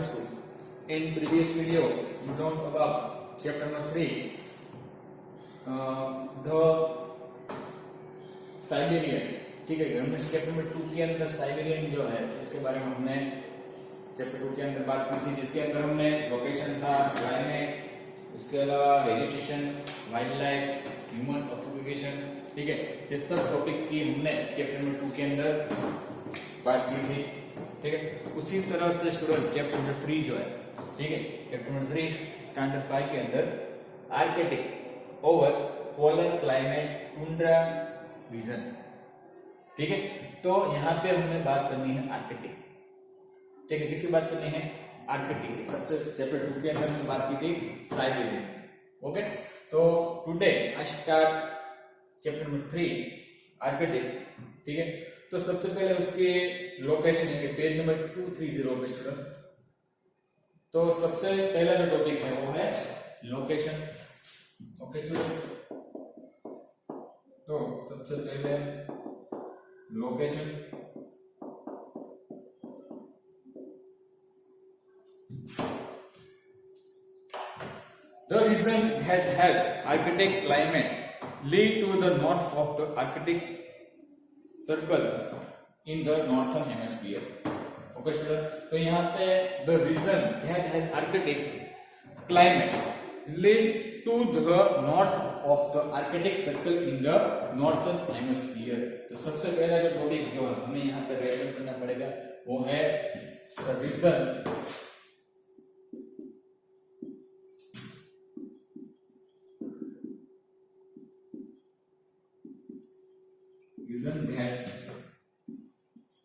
Modern School. In previous video, we talked about chapter number 3, the Siberian. ठीक है, हमने chapter number 2 के अंदर साइबेरियन जो है इसके बारे में हमने चैप्टर 2 के अंदर बात की थी, जिसके अंदर हमने लोकेशन था, क्लाइमेट, इसके अलावा vegetation, wild life, human occupation. ठीक है, ये सब टॉपिक की हमने चैप्टर नंबर 2 के अंदर बात की थी. ठीक है, उसी तरह से स्टूडेंट चैप्टर नंबर 3 जो है, ठीक है, चैप्टर नंबर 3 स्टैंडर्ड 5 के अंदर Arctic over polar climate tundra region. ठीक है, तो यहाँ पे हमने बात करनी है आर्कटिक. ठीक है, किसकी बात करनी है? आर्कटिक. सबसे चैप्टर 2 के अंदर हमने बात की थी साइबेरियन. ओके, तो today I start chapter number 3 Arctic. ठीक है, तो सबसे पहले उसकी लोकेशन है पेज नंबर 230 पे स्टूडेंट. तो सबसे पहला जो टॉपिक है वो है लोकेशन. ओके स्टूडेंट, तो सबसे पहले location. The region that has Arctic climate lie to the north of the Arctic Circle in the northern hemisphere. Okay student, तो यहाँ पे the region that has Arctic climate lies to the north of the Arctic Circle in the northern hemisphere. तो सबसे पहला जो topic जो हमें यहाँ पे रेफर करना पड़ेगा वो है the region that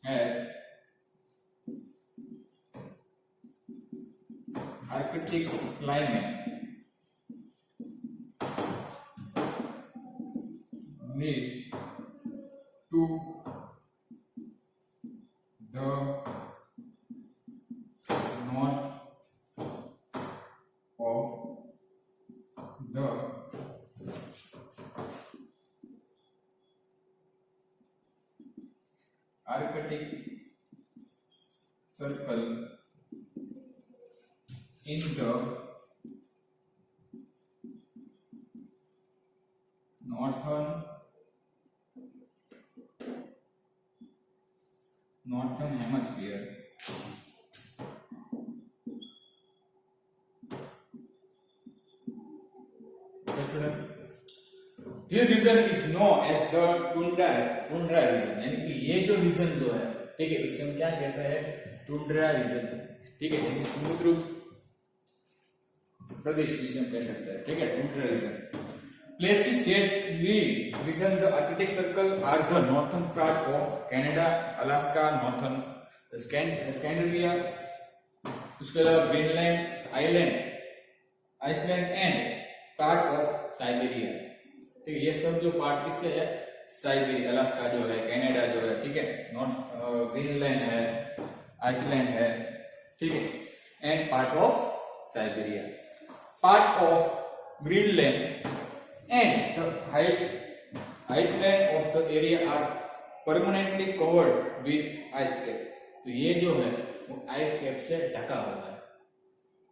has Arctic climate leads to the north of the Arctic Circle in the northern hemisphere. This region is known as the tundra region. यानी कि ये जो रीजन जो है, ठीक है, इसे हम क्या कहते हैं? Tundra region. ठीक है, यानी समुद्र प्रदेश जिसे हम कह सकते हैं. ठीक है, tundra region. Places that lie within the Arctic Circle are the northern part of Canada, Alaska, northern Scandinavia, उसके अलावा Greenland, Iceland and part of Siberia. ठीक है, ये सब जो पार्ट किसके है? साइबेरिया, अलास्का जो है, कनाडा जो है, ठीक है, नॉर्थ ग्रीनलैंड है, आइसलैंड है, ठीक है, and part of Siberia. Part of Greenland and the heightland of the area are permanently covered with ice cap. तो ये जो है वो आइस कैप से ढका हुआ है.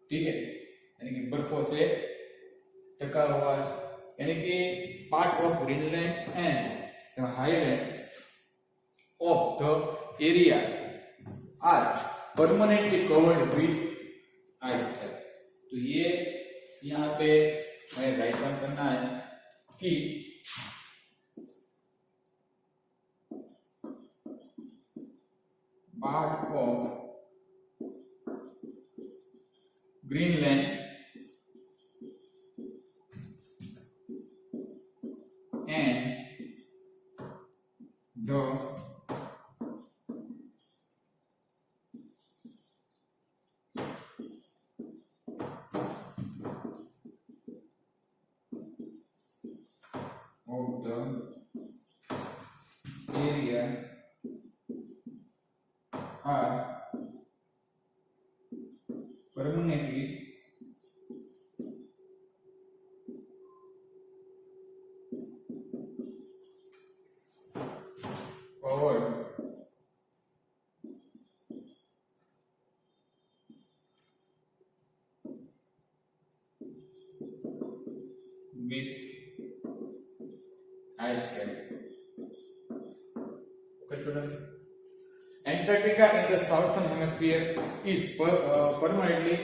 ठीक है, यानी कि बर्फों से ढका हुआ है. यानी कि part of Greenland and the highland of the area are permanently covered with ice cap. तो ये यहाँ पे हमें राइट डाउन करना है कि part of Greenland and the of the area are permanently covered with ice cap. Okay, student. Antarctica in the southern hemisphere is permanently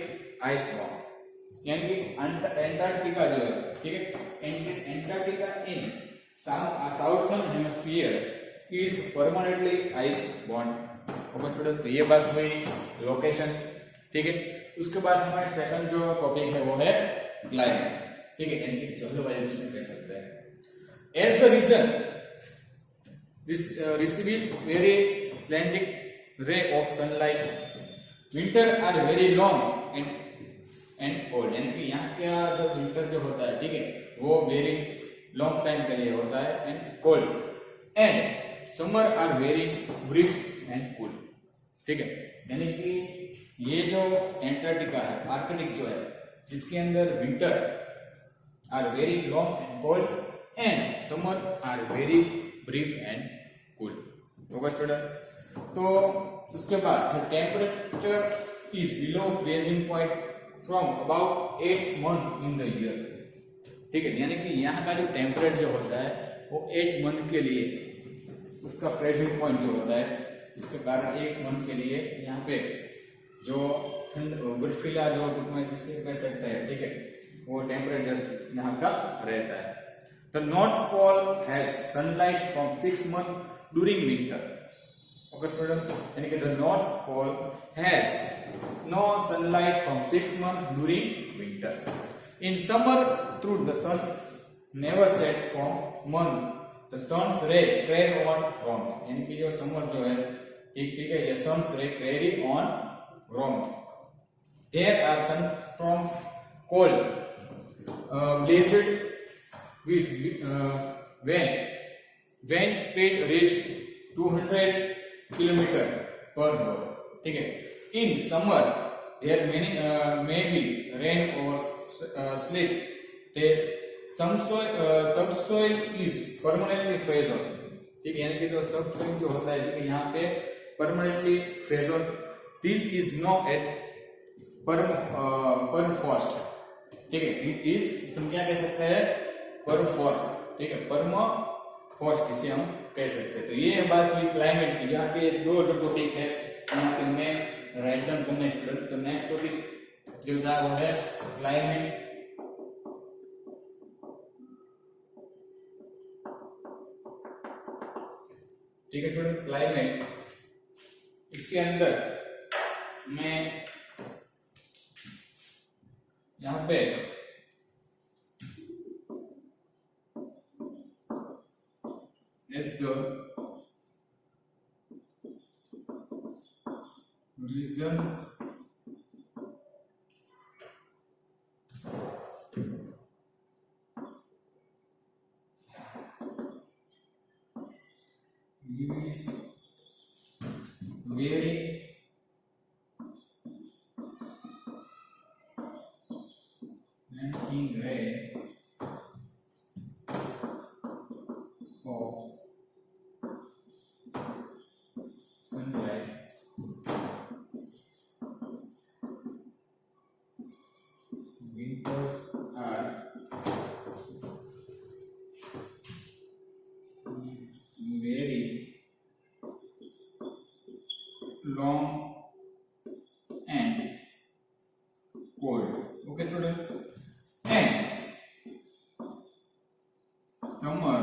ice bound. यानी कि अंटार्कटिका जो है, ठीक है, Antarctica in southern hemisphere is permanently ice bond. Okay student, तो ये बात हुई लोकेशन, ठीक है। उसके बाद हमारे सेकंड जो टॉपिक है वो है क्लाइमेट, ठीक है, यानी कि जलवायु जिसे कह सकते हैं। As the region receives very slanting ray of sunlight, winter are very long and cold, यानी कि यहाँ का जो विंटर जो होता है, ठीक है, वो वेरी लॉन्ग टाइम के लिए होता है and cold, and summer are very brief and cool, ठीक है। यानी कि ये जो एंटार्क्टिका है, आर्कटिक जो है, जिसके अंदर winter are very long and cold and summer are very brief and cool. होगा स्टूडेंट। तो उसके बाद temperature is below freezing point from about 8 month in the year, ठीक है। यानी कि यहाँ का जो टेम्परेचर जो होता है वो 8 मंथ के लिए उसका फ्रीजिंग पॉइंट जो होता है, इसके कारण 8 मंथ के लिए यहाँ पे जो ठंड बर्फीला जो जिसे कह सकते हैं, ठीक है, वो टेम्परेचर यहाँ का रहता है। The north pole has sunlight from 6 month during winter. Okay student, यानी कि the north pole has no sunlight from 6 months during winter. In summer, through the sun never set from months, the sun's ray carry on warmth. यानी कि जो summer जो है, ठीक है, ये sun's ray carry on warmth. There are sunstorms, cold, blizzard with wind speed reach 200 kilometer per hour. ठीक है। In summer, there may be rain or sleet. The subsoil is permanently frozen. ठीक है, यानी कि जो सबसॉइल जो होता है, यहाँ पे permanently frozen. This is known as permafrost. ठीक है, it is हम क्या कह सकते हैं, permafrost, ठीक है, permafrost इसे हम कह सकते हैं। तो ये बात हुई क्लाइमेट की, यहाँ पे दो टॉपिक है, यहाँ पे मैं राइट डाउन करना स्टूडेंट। तो नेक्स्ट टॉपिक जो था वो है क्लाइमेट। ठीक है स्टूडेंट, क्लाइमेट, इसके अंदर मैं यहाँ पे reason is very slanting ray of sunlight winters are very long and cold. Okay student, and summer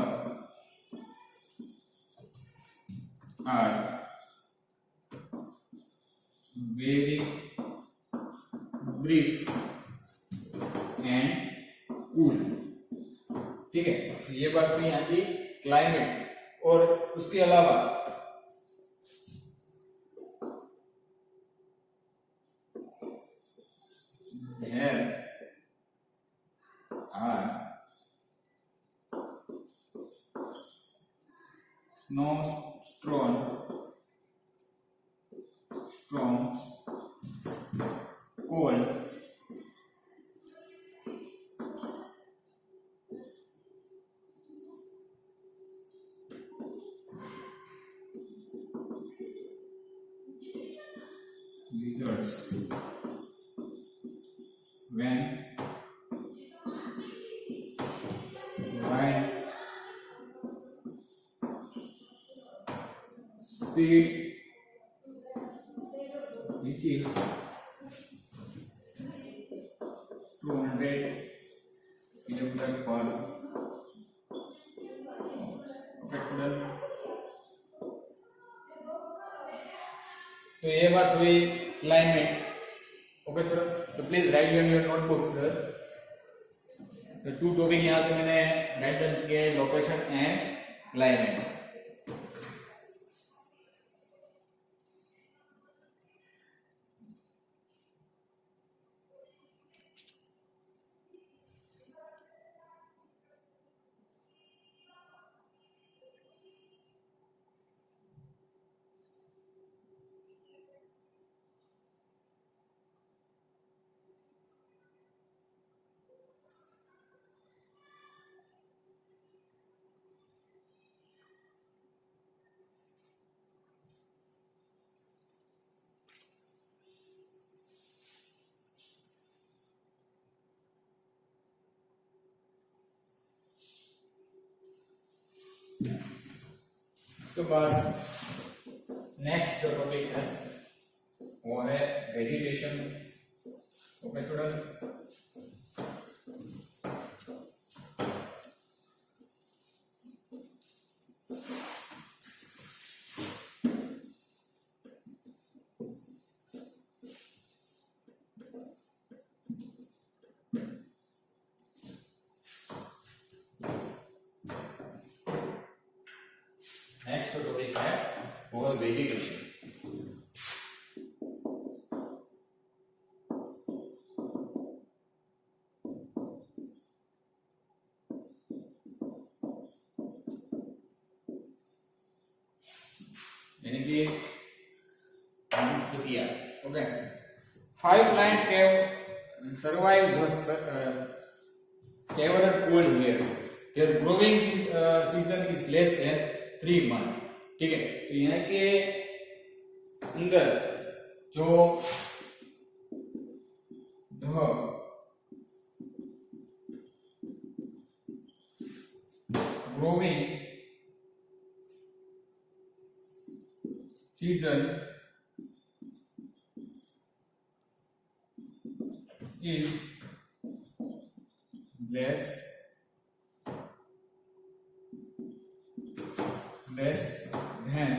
are very brief and cool. ठीक है, ये बात हुई यहाँ की क्लाइमेट। और उसके अलावा there are storms, cold, blizzards when speed which is 200 kilometer per okay student। तो ये बात हुई क्लाइमेट ओके स्टूडेंट। तो please write down your notebook student. तो 2 टॉपिक यहाँ से मैंने राइट डाउन किए, लोकेशन एंड क्लाइमेट। उसके बाद नेक्स्ट जो टॉपिक है वो है वेजिटेशन ओके स्टूडेंट। नेक्स्ट जो टॉपिक है वो है वेजिटेशन। यानी कि वनस्पतियां okay. 5 plant can survive the several cold here. Their growing season is less than 3 months। ठीक है। तो यहाँ के अंदर जो growing season is less than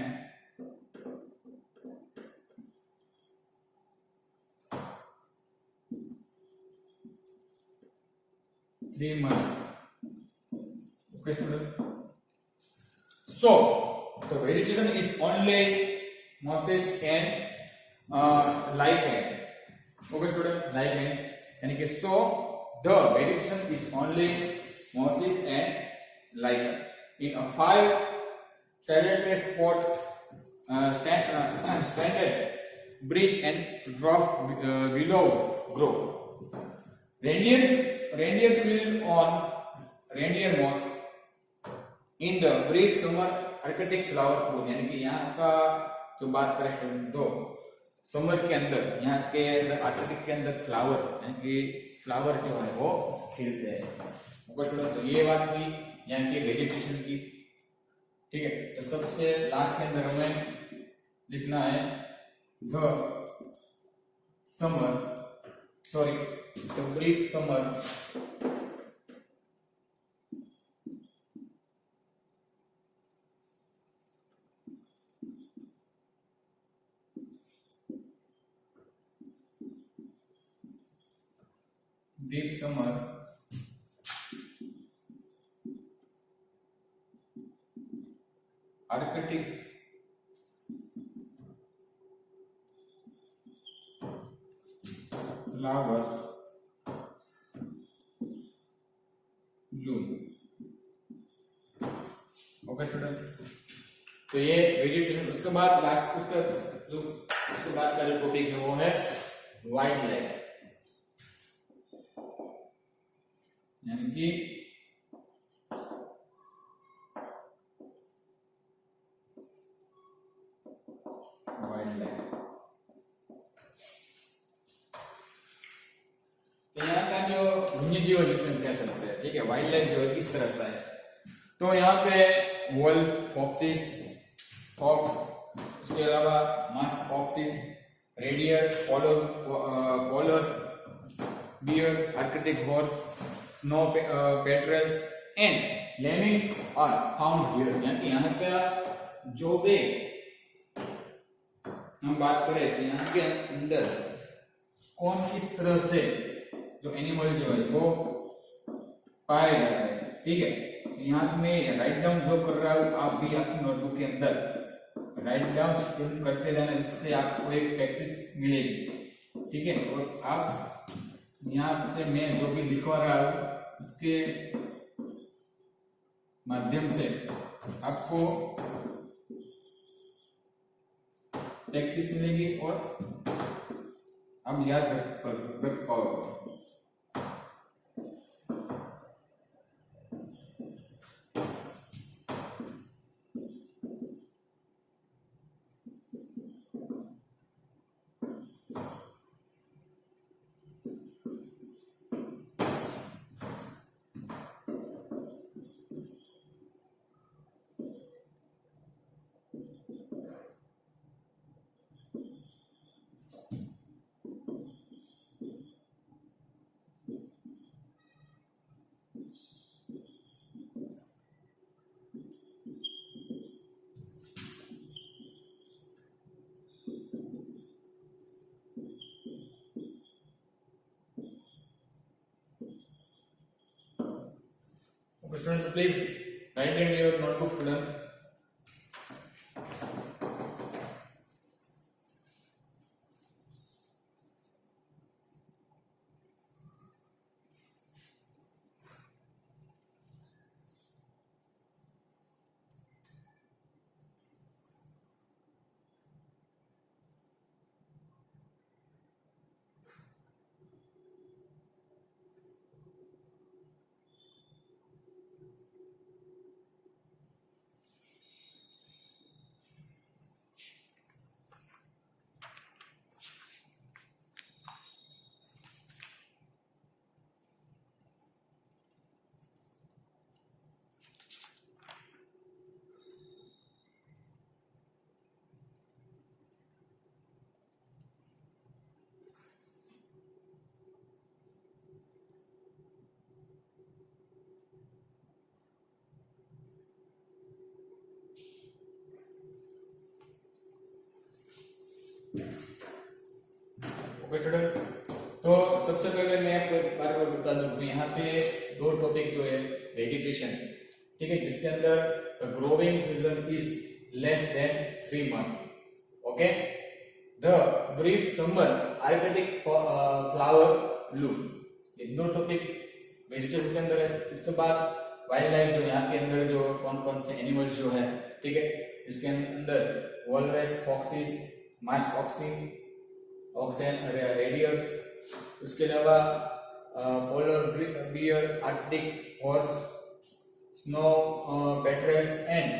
3 months okay student। So the vegetation is only mosses and lichen okay student, lichens यानी कि so the vegetation is only mosses and lichen in a 5 sedentary spot standard bridge and dwarf willow grow। reindeer field on reindeer moss in the brief summer arctic flower bloom। यानी कि यहाँ का जो बात करें student तो summer के अंदर यहाँ के आर्कटिक के अंदर फ्लावर यानी कि फ्लावर जो है वो खिलते हैं ओके स्टूडेंट। तो ये बात थी यहाँ की वेजिटेशन की। ठीक है। तो सबसे लास्ट के अंदर हमें लिखना है the summer sorry the brief summer deep summer arctic flowers bloom okay student. तो ये वेजिटेशन। उसके बाद लास्ट उसके बाद का जो टॉपिक है वो है वाइल्ड लाइफ यानी कि वाइल्ड लाइफ। तो यहाँ का जो वन्य जीव जिसे कह सकते हैं ठीक है वाइल्ड लाइफ जो है किस तरह से है। तो यहाँ पे वुल्फ फॉक्सेस फॉक्स उसके अलावा musk oxen, reindeer, polar bear, Arctic horse, snow petrels and lemming are found here. यानी यहाँ पे जो भी हम बात करें तो यहाँ के अंदर कौन किस तरह से जो एनिमल जो है वो पाया जाता है, ठीक है। यहाँ में राइट डाउन जो कर रहा हूँ, आप भी अपनी नोटबुक के अंदर राइट डाउन करते जाना, जिससे आपको एक प्रैक्टिस मिलेगी, ठीक है। और आप यहाँ से मैं जो भी लिखवा रहा हूँ उसके माध्यम से आपको प्रैक्टिस मिलेगी और आप याद रख पाओगे। Okay, students, please write in your notebook, student. Okay student, तो सबसे पहले मैं आपको एक बार और बता दूं, यहाँ पे दो टॉपिक जो है वेजिटेशन, ठीक है, जिसके अंदर the growing season is less than 3 month, okay, the brief summer Arctic flower Bloom, ये दो टॉपिक वेजिटेशन के अंदर है। इसके बाद वाइल्ड लाइफ जो यहाँ के अंदर जो कौन कौन से एनिमल्स जो है, ठीक है, इसके अंदर walrus, foxes, musk oxen, oxen, reindeers, उसके अलावा polar bear, Arctic horse, snow petrels and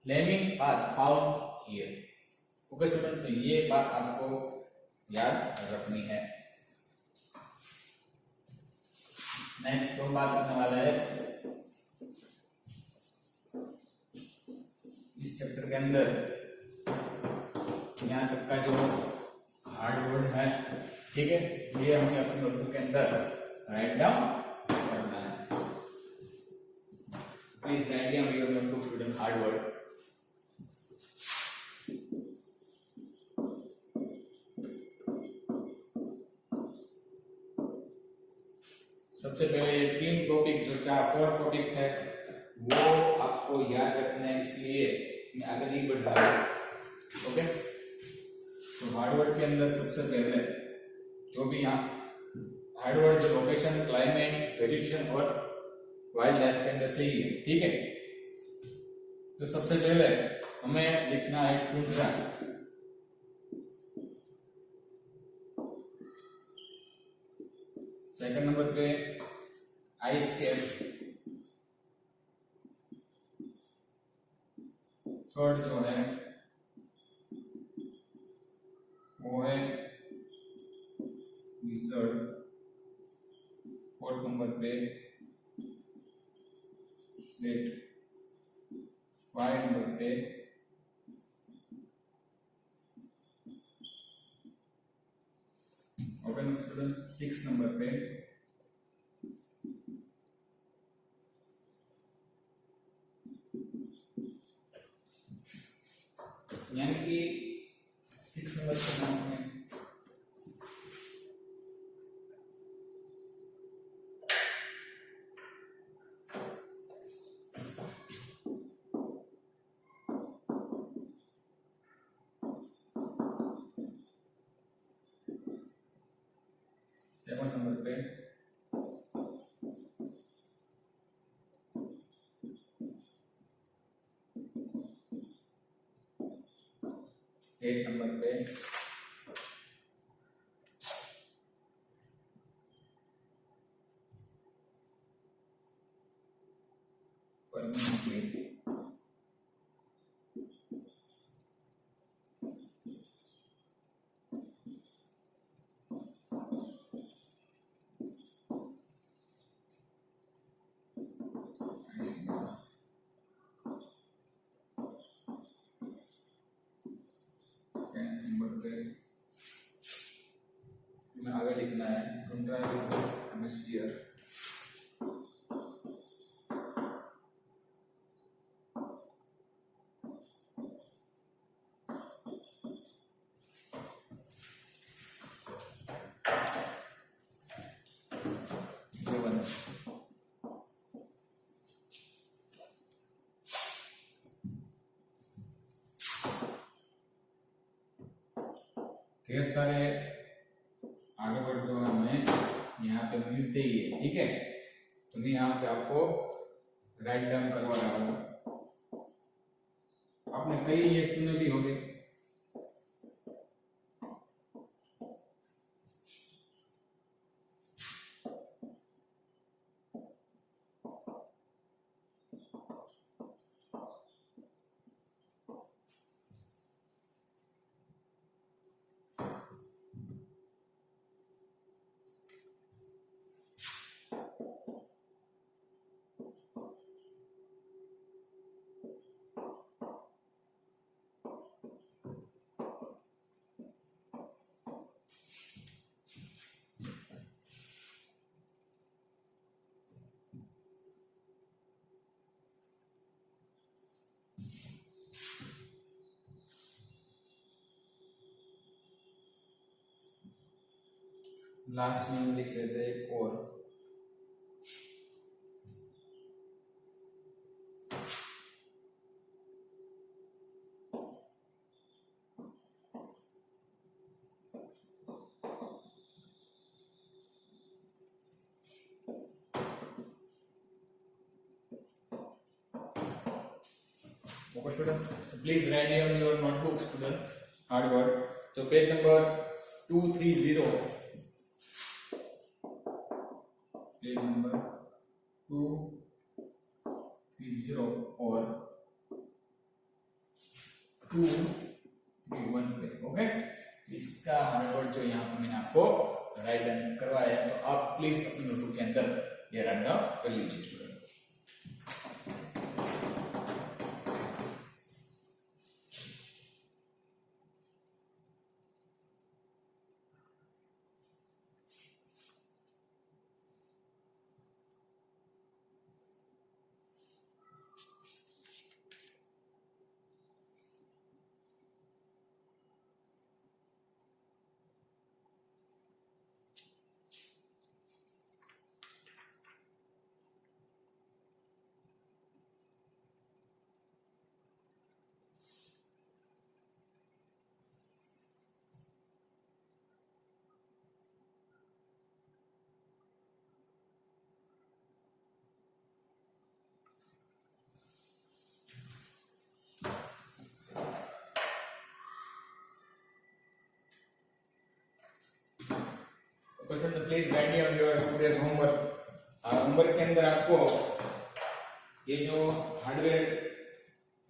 lemming are found here. Okay student, तो ये बात आपको याद रखनी है। नेक्स्ट जो बात करने वाला है इस चैप्टर के अंदर, यहाँ तक का जो हार्ड वर्ड है, ठीक है, ये हमें अपनी नोटबुक के अंदर राइट डाउन करना है। Please write down your notebook student hard word. सबसे पहले ये 3 टॉपिक जो 4 टॉपिक है वो आपको याद रखना है, इसलिए मैं आगे नहीं बढ़ रहा हूं, ओके। तो हार्डवर्ड के अंदर सबसे पहले जो भी यहाँ हार्डवर्ड जो लोकेशन, क्लाइमेट, वेजिटेशन और वाइल्ड लाइफ के अंदर सही है, ठीक है। तो सबसे पहले हमें लिखना है टुंड्रा, सेकंड नंबर पे आइस कैप, थर्ड जो है वो है विजर्ड, फोर्थ नंबर पे स्लेट, 5 नंबर पे ओके स्टूडेंट 6 नंबर पे यानी कि 6 नंबर के नाम में नंबर पे 8 नंबर पे 10 नंबर पे में आगे लिखना है कंट्रारिजन हेमिस्फीयर ढेर सारे आगे बढ़ते हुए हमें यहाँ पे मिलते ही है, ठीक है। तो मैं यहाँ पे आपको राइट डाउन करवा रहा हूँ। आपने कई ये सुने भी होंगे। लास्ट में हम लिख लेते हैं और okay student, please write down your notebook student hard work. तो पेज नंबर 230 पेज नंबर 230 और 231 पे ओके। इसका हार्डवर्क जो यहाँ पर मैंने आपको राइट डाउन करवाया है, तो आप प्लीज अपनी नोटबुक के अंदर ये राइट डाउन कर लीजिए student. Question please write down your today's homework. Homework के अंदर आपको ये जो हार्डवेयर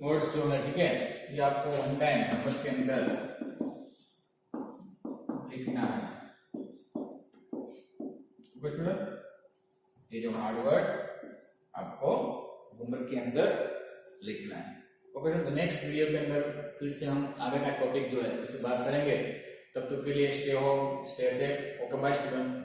नोट्स जो है, ठीक है, ये आपको वन टाइम होमवर्क के अंदर लिखना है। स्टूडेंट ये जो हार्डवर्क आपको होमवर्क के अंदर लिखना है। ओके, तो नेक्स्ट वीडियो के अंदर फिर से हम आगे का टॉपिक जो है उसकी बात करेंगे। तब तक के लिए stay home, stay safe Okay, bye student.